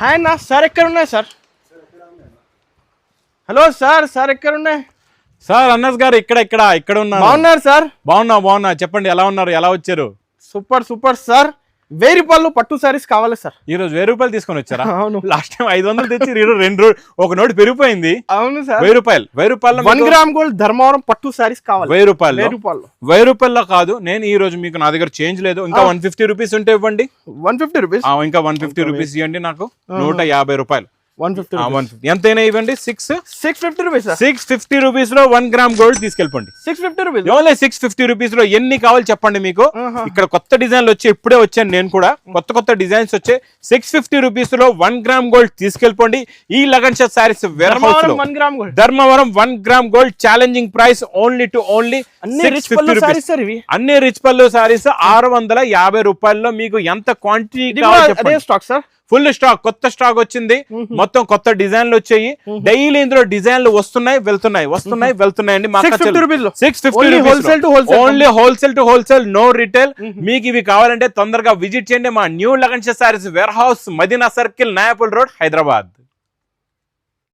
Hi అన్న, sir ఎక్కడ ఉన్నాయి సార్? హలో సార్, సార్ ఎక్కడ ఉన్నాయి సార్? అన్నస్ గారు ఇక్కడ ఉన్నారు. బాగున్నారు సార్? బాగున్నా. చెప్పండి, ఎలా ఉన్నారు? ఎలా వచ్చారు? Super sir. 1000 రూపాయలు పట్టు సారీస్ కావాలి సార్. ఈ రోజు 1000 రూపాయలు తీసుకొని వచ్చారా? అవును. లాస్ట్ టైం 500 తెచ్చి రెండు ఒక నోటి పెరిగిపోయింది. అవును సార్. 1000 రూపాయలు 1 గ్రామ్ గోల్డ్ ధర్మవరం పట్టు సారీస్ కావాలి. 1000 రూపాయల్లో కాదు. నేను ఈ రోజు మీకు నా దగ్గర చేంజ్ లేదు. ఇంకా 150 రూపీస్ ఉంటే ఇవ్వండి. 150 రూపీస్? ఇంకా 150 రూపీస్ ఇవ్వండి నాకు. 150 రూపాయలు. 150 ఎంతైనా ఇవ్వండి. 650 రూపీస్. 650 రూపీస్ లో 1 గ్రామ్ గోల్డ్ తీసుకెళ్ళిపోండి. 650 రూపీస్? ఓన్లీ 650 రూపీస్ లో ఎన్ని కావాలి చెప్పండి మీకు. ఇక్కడ కొత్త డిజైన్లు వచ్చి ఇప్పుడే వచ్చాను నేను కూడా. కొత్త డిజైన్స్ వచ్చే 650 రూపీస్ లో 1 గ్రామ్ గోల్డ్ తీసుకెళ్ళిపోండి. ఈ Lagan shirt saris Dharmavaram 1 gram gold challenging price only to only 650 rupees. అన్ని రిచ్ పళ్ళు సారీస్ 650 రూపాయల్లో మీకు ఎంత క్వాంటిటీ కావాలి? ఫుల్ స్టాక్, కొత్త స్టాక్ వచ్చింది. మొత్తం కొత్త డిజైన్లు వచ్చాయి. డైలీ ఇందులో డిజైన్లు వస్తున్నాయి వెళ్తున్నాయి అండి. 650 rupees only wholesale to wholesale, no retail. మీకు ఇవి కావాలంటే తొందరగా విజిట్ చేయండి మా new Lagan shirt saris warehouse, Madina circle, Nayapul road, Hyderabad.